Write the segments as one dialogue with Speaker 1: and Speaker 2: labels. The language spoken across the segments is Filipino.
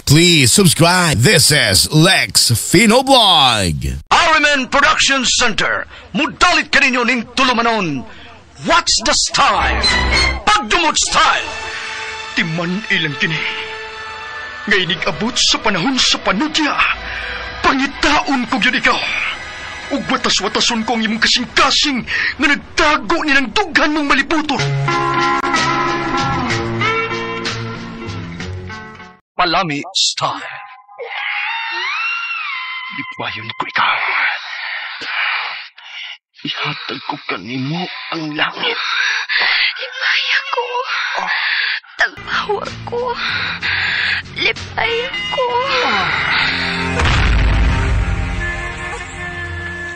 Speaker 1: Please subscribe. This is Lex Finoblog.
Speaker 2: Ariman Production Center. Mudalit ka ninyo ning tulumanon. What's the style? Pagdumot style. Timan ilang kini. Ngay abot sa panahon sa panudya. Pangitaon ko yun ikaw. Ug watas-watason ko ang imong kasing-kasing nga nagtago ni ng dughan mong malibuton. Palami style. Lipayon ko ikaw. Ihatag ko kanimo ang langit.
Speaker 3: Lipaya ko. Tagpawa ko. Lipaya ko.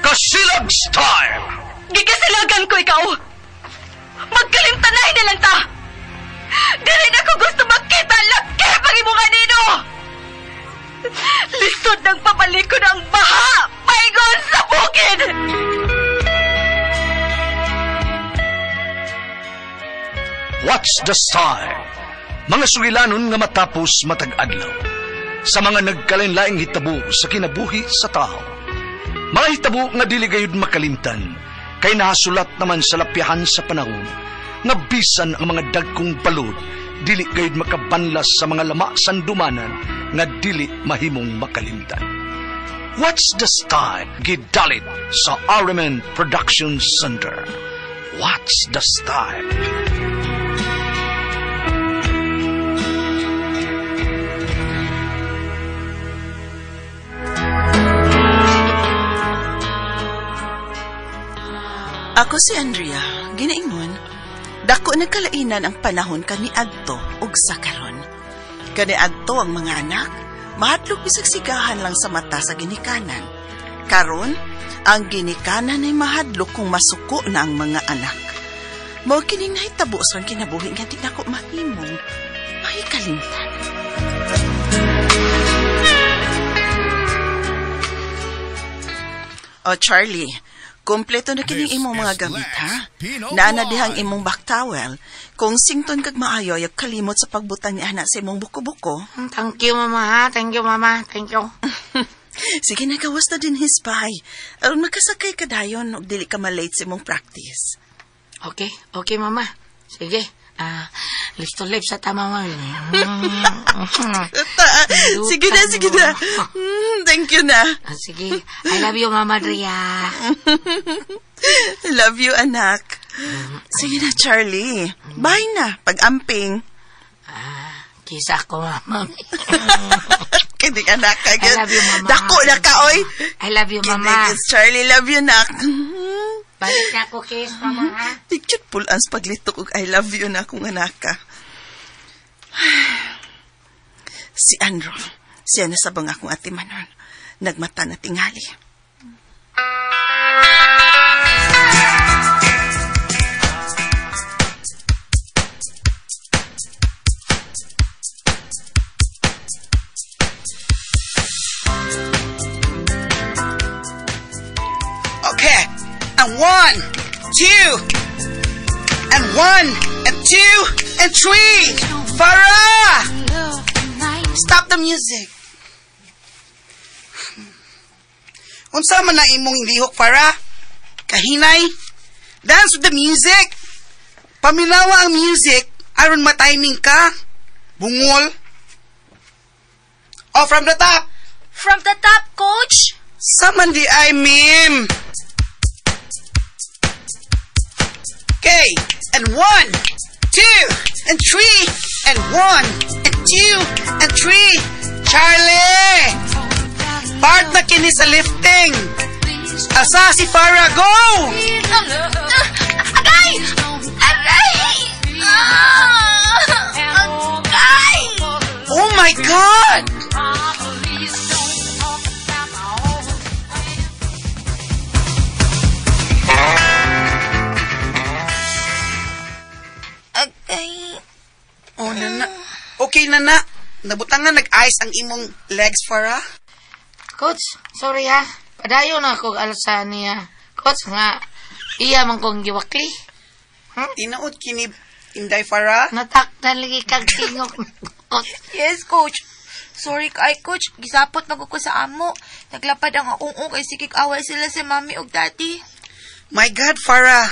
Speaker 2: Kasilag style.
Speaker 3: Gikasilagan ko ikaw. Magkalimtanay na lang ta. Dili na ko gusto makita ang laki pag imo kanino. Lisod ng papalikod ang baha. Paigon sa bukid.
Speaker 2: What's the style? Mga sugilanon nga matapos matag-adlaw. Sa mga nagkalain-laing hitabo sa kinabuhi sa tao. Mga hitabo nga dili gayud makalimtan. Kay nasulat naman sa lapyahan sa panahon. Nga bisan ang mga dagkong balod, dili gayud makabanlas sa mga lama sandumanan nga dili mahimong makalimtan. What's the style? Gidalit sa Ariman Production Center. What's the style?
Speaker 4: Ako si Andrea, ginaingon. Dako nagkalainan ang panahon kaniadto ug sa karon. Kaniadto ang mga anak, mahadlok bisag sigahan lang sa mata sa ginikanan. Karon, ang ginikanan ay mahadlok kung masuko na ang mga anak. Mao kining nahitabo sa kinabuhi nga di nako mahimong mahikalimtan. Oh, Charlie, kompleto na kining imong mga gamit, ha? Naana dihang imong back towel. Kung sington kag maayo, yag kalimot sa pagbutang ni anak sa imong buko-buko.
Speaker 5: Thank you, Mama, ha? Thank you, Mama. Thank you.
Speaker 4: Sige na, gawas na din his pay. Aron magkasakay ka dayon, og dili ka malate sa imong practice.
Speaker 5: Okay, Mama. Sige. Listo live sa tama, Mama.
Speaker 4: Sige na. Thank you na.
Speaker 5: Sige. I love you, Mama Drea.
Speaker 4: Love you, anak. Sige na, Charlie. Bye na, pag-amping.
Speaker 5: Kisa ko, Mama.
Speaker 4: Kinig, anak.
Speaker 5: I love you, Mama.
Speaker 4: Dako na ka, oy.
Speaker 5: I love you, Mama.
Speaker 4: Kinig, Charlie, love you, anak.
Speaker 5: Balik na ako, kiss, Mama, ha?
Speaker 4: Picture pull-ans paglitok og I love you na akong anak ka. Si Andrew, siya na sabang akong atimanon. Nagmata na tingali.
Speaker 6: Okay, and 1, 2, and 1, and 2, and 3. Farah! Stop the music. Unsa man na imong lihok, Farah? Kahinay? Dance with the music. Paminawa ang music aron ma-timing ka. Bungol. Oh, from the top.
Speaker 3: From the top, coach.
Speaker 6: Saman di ay, mim. Okay, and 1, 2, and 3, and 1, and 2, and 3. Charlie! Part na kini sa lifting. Asa si Farah, go!
Speaker 3: Agay! Aray! Agay!
Speaker 6: Oh my God!
Speaker 3: Agay.
Speaker 6: Oh, nana. Okay, nana. Nabutangan nag-ice ang imong legs, Farah?
Speaker 5: Coach, sorry, ha? Padayo na ako alasan niya. Coach, nga, iya man kong giwakli.
Speaker 6: Tinaot kini Inday Farah?
Speaker 5: Nataktan lagi kag tingog.
Speaker 3: Yes, coach.
Speaker 7: Sorry kay coach, gisapot mag ko sa amo. Naglapad ang akong kay sikik away sila sa mami ug daddy.
Speaker 6: My God, Farah.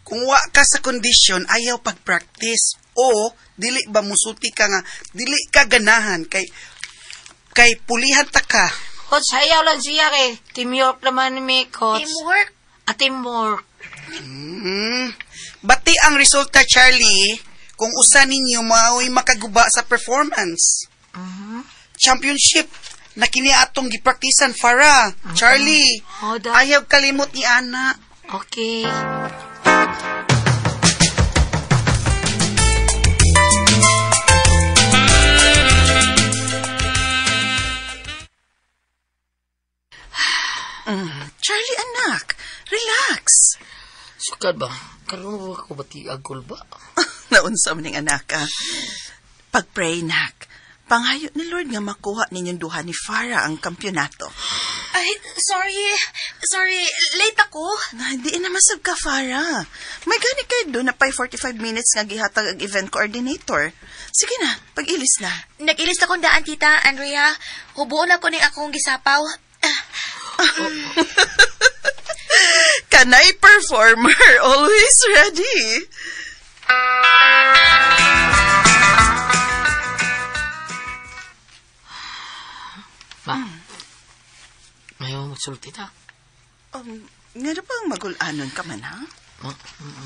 Speaker 6: Kung wa ka sa kondisyon, ayaw pag-practice. O, dili ba musulti ka nga, dili ka ganahan, kay pulihan ta ka.
Speaker 5: Coach, hayaw lang siya kay teamwork naman ni may coach.
Speaker 7: Teamwork?
Speaker 5: Teamwork.
Speaker 6: Bati ang resulta, Charlie, kung usa ninyo mao'y makaguba sa performance. Championship na kini atong gipraktisan, Farah. Charlie, ayaw kalimot ni Ana.
Speaker 5: Okay.
Speaker 4: Charlie, anak, relax.
Speaker 5: Sukad ba? Karoon ba ako bati agol ba?
Speaker 4: Naunsa maning anak, Pag-pray, nak. Panghayo ni Lord nga makuha ninyong duha ni Farah ang kampyonato.
Speaker 7: Ay, sorry, late ako.
Speaker 4: Na, hindi na masab ka, Farah. May gani kayo doon na pa'y 45 minutes nga gihatag ang event coordinator. Sige na, pag-ilis na.
Speaker 7: Nag-ilis akong daan, tita, Andrea. Hubuon ako ni akong gisapaw.
Speaker 4: Kanay performer, always ready.
Speaker 5: Ma, mayaw magsulti ta.
Speaker 4: Nga na bang magulanon ka man, ha?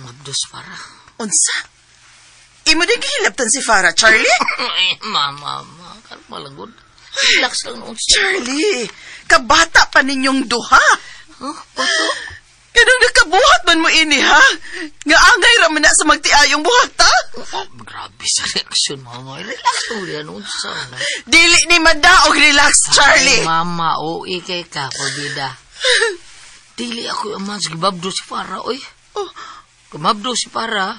Speaker 5: Magdos para.
Speaker 4: Unsa? Imo din gihilaptan si Farah, Charlie?
Speaker 5: Mama, kalma malangod. Relax lang noon siya.
Speaker 4: Charlie, kabata pa ninyong duha.
Speaker 5: Bato?
Speaker 4: Ganun nakabuhat man mo ini, ha? Nga angay raman na sa magtiayong buhat, ha?
Speaker 5: Grabe sa reaksyon, mama. Relax lang yan noon sa ano.
Speaker 4: Dili ni madaog relax, Charlie.
Speaker 5: Ay, mama, ikay ka, pabida. Dili ako yung mas gibabdo si Farah, oy. Gumabdo si Farah.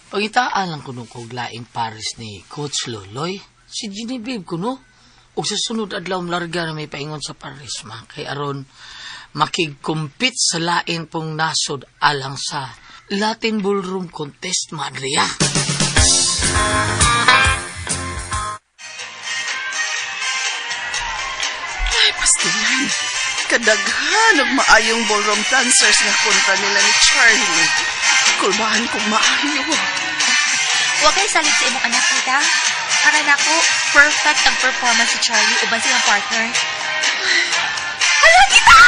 Speaker 5: Pagitaan lang kuno kog laing Paris ni Coach Loloy. Si Genevieve kuno. O sa sunod adlaw larga na may paingon sa Paris, ma. Kay aron makig-compete sa lain pong nasod alang sa Latin Ballroom Contest, Madria.
Speaker 4: Ay, pastilan. Kadaghan og maayong ballroom dancers nga kontra nila ni Charlie. Kulbahan kong maayo.
Speaker 7: Huwag kayo salit sa imong anak, tita. Para na ako, perfect ang performance si Charlie uban silang partner. Hala, tita!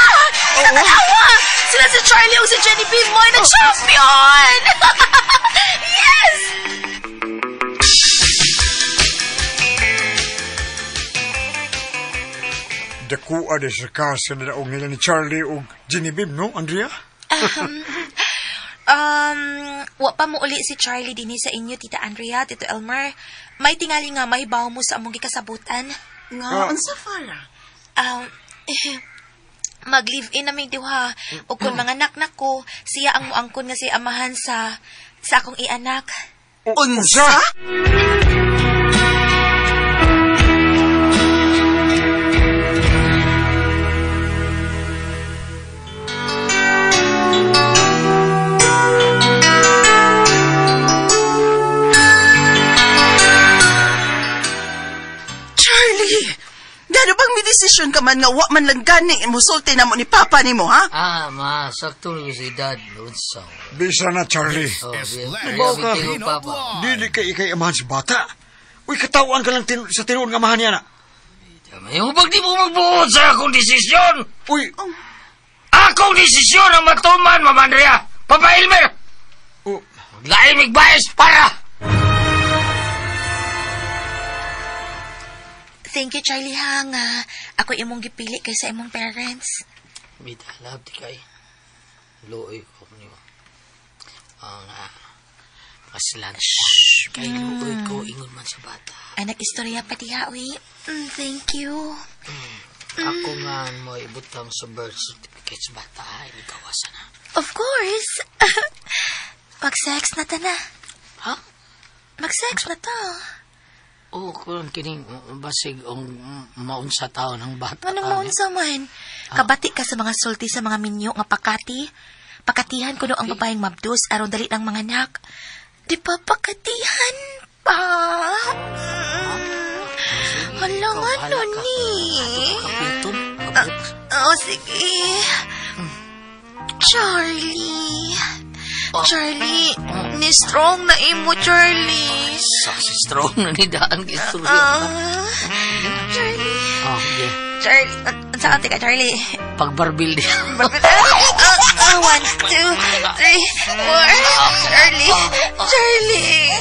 Speaker 7: Nakalawa! Sila si Charlie o si Genevieve mo ay na-champion! Yes!
Speaker 8: Dakuha de sa kasa na daong nila ni Charlie o Genevieve, no, Andrea?
Speaker 7: Wa pa mo uli si Charlie din sa inyo, Tita Andrea, Tito Elmer. May tingali nga mahibaw mo sa among gikasabutan.
Speaker 4: Nga, unsa Farah?
Speaker 7: Mag-live-in na may diwa. O kung mga anak ko, siya ang muangkon nga si amahan sa akong ianak.
Speaker 4: Unsa? Desisyon ka man nga wa man lang gani musulti na mo ni Papa ni mo, ha?
Speaker 5: Ma, sakto na si Dad. Lunsaw.
Speaker 8: Bisa na, Charlie.
Speaker 5: Ibaw ka.
Speaker 8: Dili ka ikay amahan si bata. Uy, katawaan ka lang sa tinuod ng amahan niya na.
Speaker 5: May hubag di mo magbuod sa akong desisyon.
Speaker 8: Uy.
Speaker 5: Akong desisyon ang matuman, Mama Andrea. Papa Elmer. Lain migbayas para.
Speaker 7: Thank you, Charlie, ha, nga ako imong gipili kaysa imong parents.
Speaker 5: Bida, love di kay. Looy ko niyo. Mas lunch. Kay looy ko, ingon man sa bata.
Speaker 7: Anak istorya pati ha, uy. Thank you.
Speaker 5: Ako nga mo ibutang sa birth certificate sa bata, ikawasan na.
Speaker 7: Of course. Mag-sex na ta na.
Speaker 5: Ha?
Speaker 7: Mag-sex na ta.
Speaker 5: Kung kining basig ang maunsa tao ng bata.
Speaker 7: Anong maunsa man? Kabati ka sa mga sulti sa mga minyo nga pakati. Pakatihan ko no ang babaeng mabdus aron dali ng mga anak. Di pa pakatihan pa. Halangan
Speaker 5: Bahala
Speaker 7: nun
Speaker 5: ka.
Speaker 7: ni.
Speaker 5: Kapiton. Abot.
Speaker 7: Oh, sige. Charlie. Charlie, ni strong na imo, Charlie.
Speaker 5: Sa si strong na nidaan gistorya.
Speaker 7: Charlie.
Speaker 5: Yeah.
Speaker 7: Charlie, saan ka, Charlie?
Speaker 5: Pagbarbil din.
Speaker 7: 1, 2, 3, 4. Charlie. Charlie.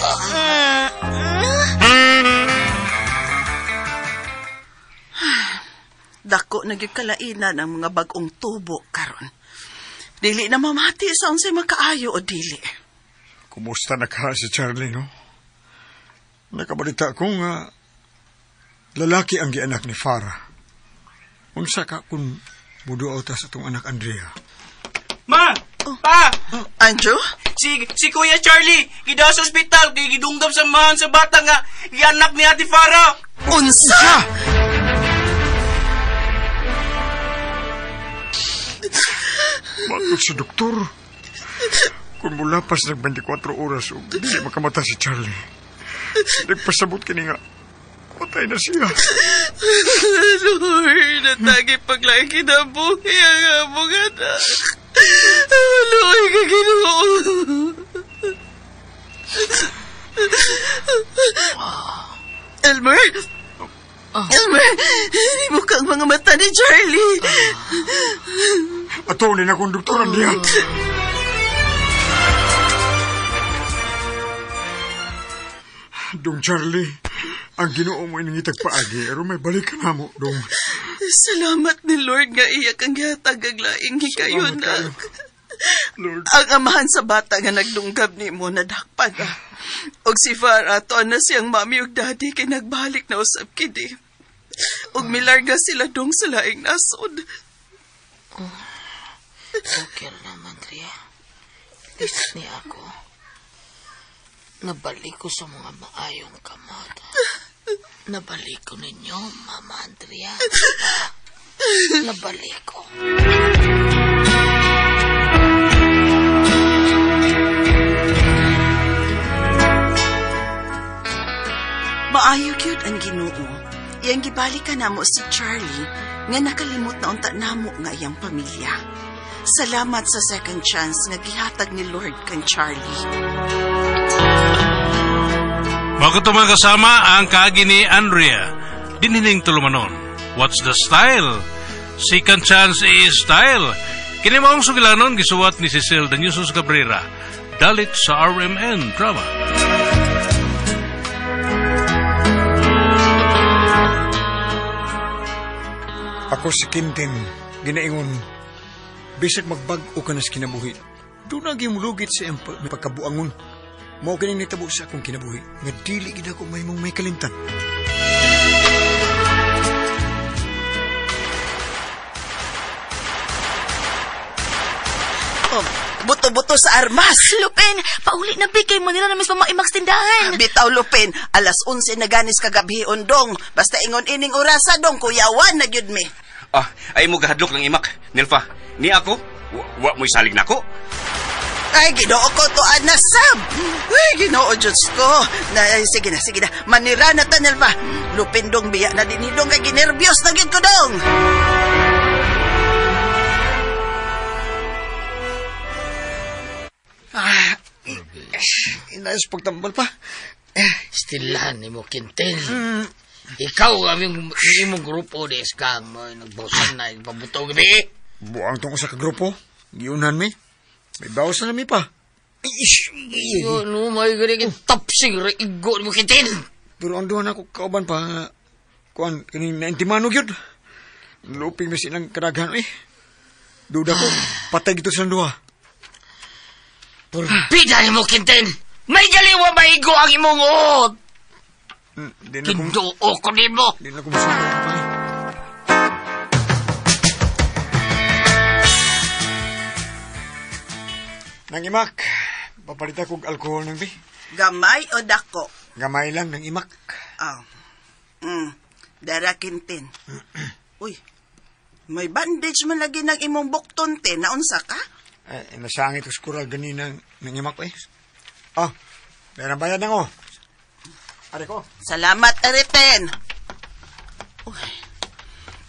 Speaker 4: Dako nagkalainan ang mga bagong tubo karon. Dili na mamati sa unsay makaayo o dili.
Speaker 8: Kumusta na ka si Charlie, no? Nakabalita ko nga lalaki ang gianak ni Farah. Unsa ka kung buduaw ta sa itong anak Andrea?
Speaker 6: Ma! Pa!
Speaker 4: Andrew?
Speaker 6: Si Kuya Charlie, gidaw sa ospital, kay gidunggam sa mahan sa bata nga, gianak ni Ate Farah.
Speaker 4: Unsa?
Speaker 8: Matod sa doktor. Kung mula pas ng 24 oras o hindi makamata si Charlie. Nagpasabot kini nga. Patay na siya.
Speaker 4: Lord, natagi paglaing kinabuhi ang among anak. Luoy ka Ginoo. Elmer? Elmer, hindi kang mga mata ni Charlie.
Speaker 8: Ato ni na kong doktoran niya. Dong Charlie, ang Ginoo mo inangitag paagi, pero may balik ka na mo, Dong.
Speaker 4: Salamat ni Lord nga iyak ang gihatag ang laing hikayon.
Speaker 8: Lord.
Speaker 4: Ang amahan sa bata nga nagdunggab ni mo nadakpan na. Og si Farah, tuan na siyang mami ug daddy kay nagbalik na usab kini. Og milarga sila dong sa laing nasod.
Speaker 5: Okay naman, Andrea. Listen niya ako. Nabalik ko sa mga maayong kamata. Nabalik ko ninyo, Mama Andrea. Nabalik ko.
Speaker 4: Maayo gyud ang Ginoo. Iyang gibalik ka namo si Charlie nga nakalimot na unta namo nga iyang pamilya. Salamat sa second chance nga gihatag ni Lord kang Charlie.
Speaker 9: Bago mga kasama ang kaagi ni Andrea, dinining tulumanon. What's the style? Second chance is style. Kini maong sugilanon gisuwat ni Cecil Daniusos Cabrera. Dalit sa RMN Drama.
Speaker 8: Ako si Quintin, ginaingon, bisag magbag-o ka na sa kinabuhi. Doon na gimulugit sa iyang pagkabuangon. Mao kining nitabo sa akong kinabuhi, nga dili gid ako may mong may kalimtan.
Speaker 4: Oh, buto-buto sa armas.
Speaker 7: Lupin, pauli na bigay mo nila na mismo maimags tindahan.
Speaker 4: Bitaw Lupin, alas 11 na ganis kagabi undong. Basta ingon ining orasa dong, kuyawan na gyud mi.
Speaker 10: Ay mo gahadlok ng imak, Nilfa. Ni ako, wa mo'y salig nako.
Speaker 4: Ay, Ginoo ko to anasab. Ay, Ginoo Diyos ko. Sige na. Manira na ta, Nelva. Lupin dong biya na dinidong kay ginervyos na gyud ko dong.
Speaker 8: Inayos pagtambal pa.
Speaker 5: Stillahan ni mo, Quintin. Ikaw ang imong grupo di iskang mo nagbusan na ipabuto gabi.
Speaker 8: Buang tong usa ka grupo. Giunan mi. May bawas na mi pa.
Speaker 5: Ano, may ganyan tapsing reigo ni mo, Quintin.
Speaker 8: Pero anduhan ako kauban pa. Kuan, kaning naintimano gyud. Luping na silang kadaghan Duda ko, patay gito silang duha.
Speaker 5: Pulpida ni mo, Quintin. May galiwa maigo ang imong uot. Kinduo ko ni mo.
Speaker 8: Di na ko masunod pa Nang imak, papalita kong alkohol ng bi.
Speaker 4: Gamay o dako?
Speaker 8: Gamay lang ng imak.
Speaker 4: Dara Quintin. Uy, may bandage man lagi ng imong bukton, te. Naunsa ka?
Speaker 8: Nasangit ko skural ganina ng imak Meron bayad na ko. Ari ko.
Speaker 4: Salamat, Ariten.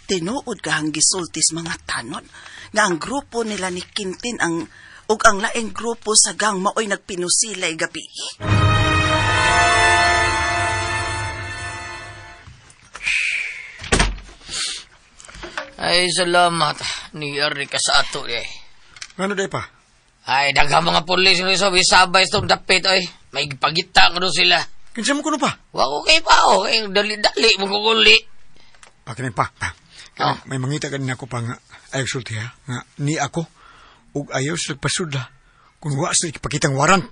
Speaker 4: Tinuod ka hang gisultis mga tanod nga ang grupo nila ni Quintin ug ang laing grupo sa gang maoy nagpinusilay gabi.
Speaker 5: Ay, salamat. Niyari ka sa ato, eh.
Speaker 8: Ano day pa?
Speaker 5: Ay, daghang mga pulis rin sa bisabay itong dapit, ay. May pagita ko doon sila.
Speaker 8: Kinsa mo kuno pa?
Speaker 5: Wako kay pa, eh. Dali-dali mo kukuli.
Speaker 8: Pakinin pa. May mangita ka din ako pa nga ayaw sulti ha. Nga ni ako ug ayaw sila pasudla kung wa sila ipakitang warrant.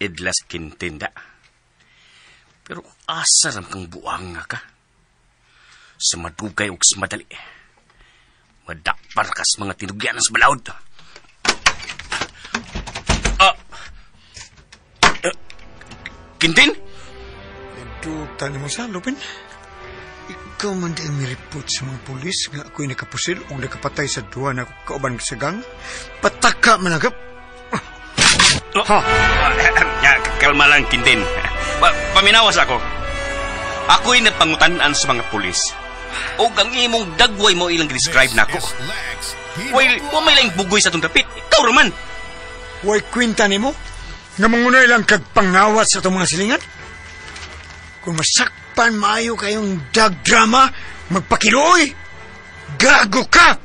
Speaker 10: Idlas Quintin da. Pero asaram kang buang nga ka. Sa madugay o sa madali. Madakpar ka sa mga tinugyan sa balawd. Quintin?
Speaker 8: Ito, tani mo sa Lupin. Ikaw man din miripot sa mga pulis nga ako'y nakapusil o nakapatay sa duwa na kauban sa gang. Pataka managap.
Speaker 10: Kalma lang, Quintin. Paminawas ako. Ako'y napangutanan sa mga pulis. O ang imong dagway mo ilang describe na ako. Wa may lang bugoy sa itong dapit. Ikaw raman.
Speaker 8: Way kwinta ni mo? Nga mangunay lang kagpangawat sa itong mga silingan? Kung masakpan maayo kayong drama, magpakiloy! Gago ka!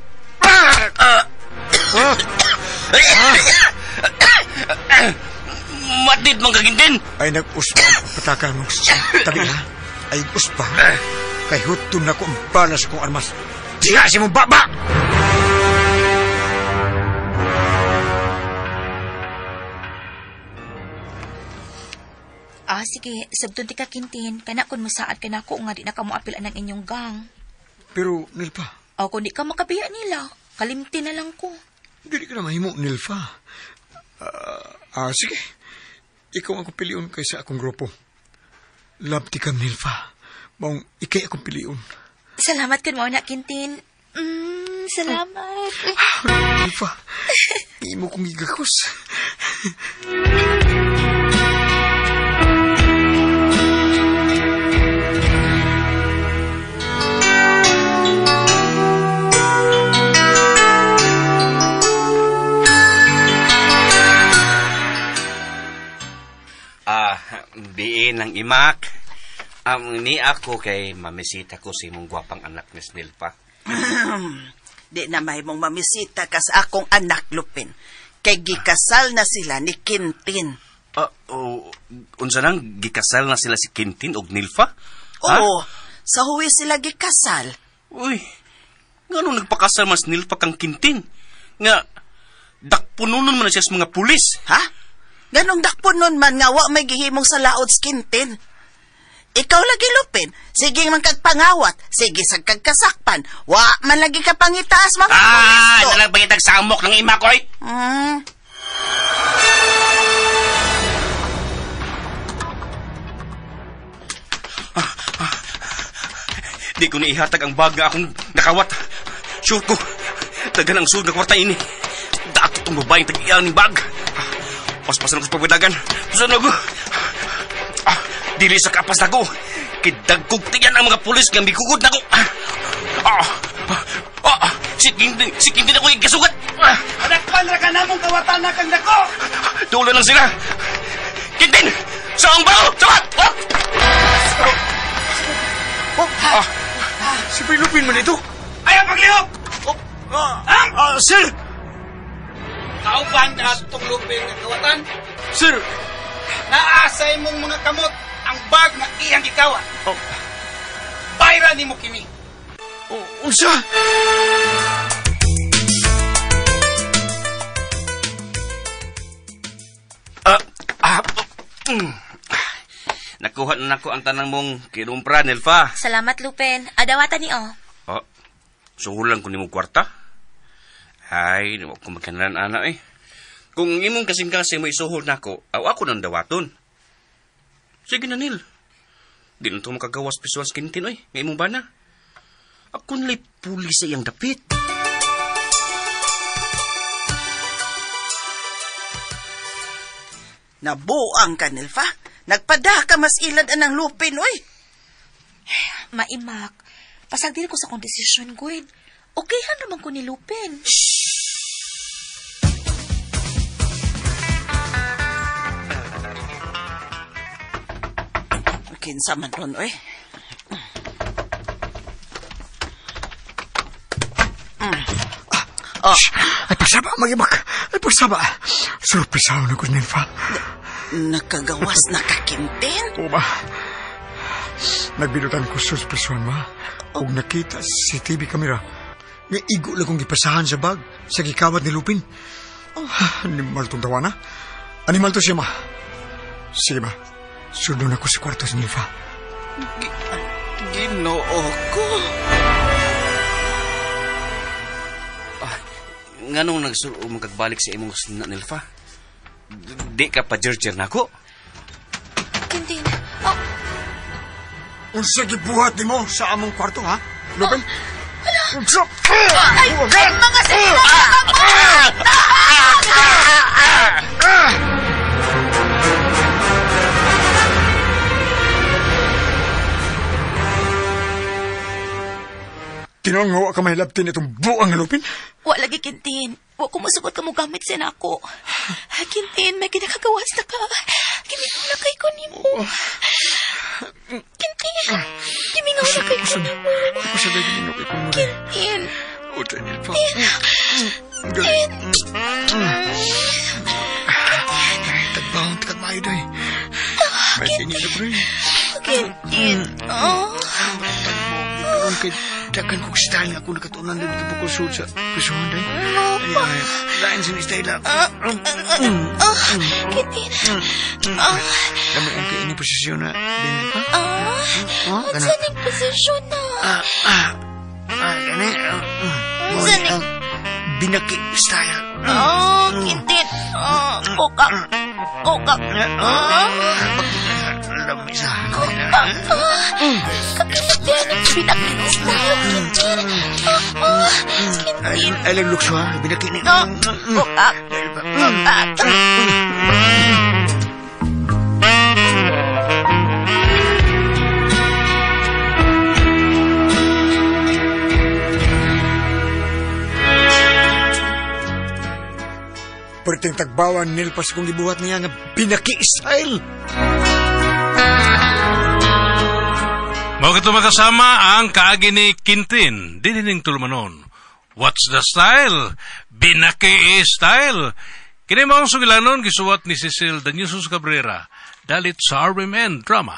Speaker 10: Matid mong kagintin!
Speaker 8: Ay nag-uspa patakan mo sa tabi ha? Ay uspa. Kay hutun na ko ang balas kong armas. Diya si mong baba!
Speaker 7: Sige, sabtun ti ka Quintin, kana kun masaad ka na ko nga di na ka moapilan ng inyong gang.
Speaker 8: Pero, Nilfa.
Speaker 7: Kung di ka makabiya nila, kalimti na lang ko.
Speaker 8: Hindi ka na mahimo, Nilfa. Sige. Ikaw ang piliun kaysa akong grupo. Love ti kam, Nilfa. Maong ikay akong piliun.
Speaker 7: Salamat kan mo na, Quintin. Salamat.
Speaker 8: Nilfa, imo kong igakos.
Speaker 10: Diin ang imak. Ni ako kay mamisita ko si mong gwapang anak ni Nilfa.
Speaker 4: Di na may mong mamisita ka sa akong anak, Lupin. Kay gikasal na sila ni Quintin.
Speaker 10: Unsa nang gikasal na sila si Quintin og Nilfa?
Speaker 4: Oo, sa huwi sila gikasal.
Speaker 10: Uy, ngano nagpakasal mas Nilfa kang Quintin? Nga, dakpununon man na siya sa mga pulis.
Speaker 4: Ha? Ganong dakpon nun man nga wa may gihimong sa laod Quintin. Ikaw lagi, Lupin. Sige man kagpangawat. Sige sa kagkasakpan. Wa man lagi ka pangitaas mga pulis.
Speaker 10: Nalang pangitag samok ng ima ko, Di ko niihatag ang bag nga akong nakawat. Sure ko, tagan ang sulod na kwarta ini. Dato itong babaeng tag-iyan ng bag. Paspasan ako sa pagwadagan. Pasan ako. Dili sa kapas na ko. Kidagkog tiyan ang mga pulis nga bigugod na ko. Si Quintin ako ikasugat.
Speaker 6: Adakpan ra ka na mong kawatan na kang dako.
Speaker 10: Tulo lang sila. Quintin! Saan ba? Sabat!
Speaker 8: Si Lupin man ito.
Speaker 6: Ayaw paglihok!
Speaker 8: Sir!
Speaker 6: Kauban ka itong lupin ng kawatan.
Speaker 8: Sir!
Speaker 6: Naasay mong mga kamot ang bag na iyang ikawan. Bayra ni mo kini.
Speaker 8: Unsa?
Speaker 10: Nakuha na nako ang tanang mong kinumpra, Nilfa.
Speaker 7: Salamat, Lupin. Adawatan niyo.
Speaker 10: Suhulan ko ni mong kwarta. Ay, nawa ko magkanalan, ana, Kung imong kasing-kasing mo isuhol na ako nang dawaton. Sige na, Nil. Di na ito makagawas pisuas Quintin, nga imong bana. Ako nalay pulis sa iyang dapit.
Speaker 4: Nabuang ka, Nilfa. Nagpada ka mas ilad anang lupin, oy.
Speaker 7: Maimak, pasagdil ko sa kong desisyon, Gwen. Okay naman ko ni Lupin.
Speaker 4: Kinsa man ron, oy.
Speaker 8: Ay, pagsaba, mag-ibak. Ay, pagsaba. Surprisaw na ko, Nilfa.
Speaker 4: Nakagawas na kakintin?
Speaker 8: Oo ba? Nagbinutan ko surprisawan, ma. Kung nakita si TV camera, nga igo lang kong gipasahan sa bag, sa gikawat ni Lupin. Animal tong tawa na. Animal to siya, ma. Sige, ma. Sunod ako sa kwarto si Nilfa.
Speaker 4: Ginoo ko.
Speaker 10: Nga nung nagsulo magkagbalik sa imong sina, Nilfa? Di ka pa jerjer na ako?
Speaker 7: Kintin.
Speaker 8: Unsa gibuhat ni mo sa among kwarto, ha? Lupin? Unsa?
Speaker 7: Ay, mga sila!
Speaker 8: Tinangawa ka mahilaptin itong buang Lupin?
Speaker 7: Wa lagi, Kintin. Wa ko masugot ka mo gamit siya na ako. Kintin, may kinakagawas na ka. Gimingaw kay ko ni mo. Kintin, gimingaw na kay ko ni mo.
Speaker 8: Ako sa lagi mo kay kuno.
Speaker 7: Kintin.
Speaker 8: O, Daniel pa. Tagbahon, takagmayo dahi. May sinila, bro.
Speaker 7: Kintin.
Speaker 8: Doon kay dagan kong style ako nakatunan din ito pagkusul sa prisuhan dahi. Lain sin style.
Speaker 7: Kintin.
Speaker 8: Dami ang kaya ini posisyon na din pa?
Speaker 7: Saan yung posisyon na?
Speaker 8: Gani.
Speaker 7: Saan yung...
Speaker 8: Binaki style.
Speaker 7: Kintin. Kokak. Kokak.
Speaker 8: Lamisa.
Speaker 7: Kakilagyan ng binaki style, Kintin. Kintin.
Speaker 8: Ay lang lukso ha. Binaki ni.
Speaker 7: Kokak. Kokak.
Speaker 8: Perting tagbawan nil pas kong gibuhat niya nga binaki style.
Speaker 9: Mga ito makasama ang kaagi ni Kintin, dinining tulumanon. What's the style? Binaki style. Kini mga sugilanon gisuwat ni Cecil Daniusos Cabrera, dalit sa RMN Drama.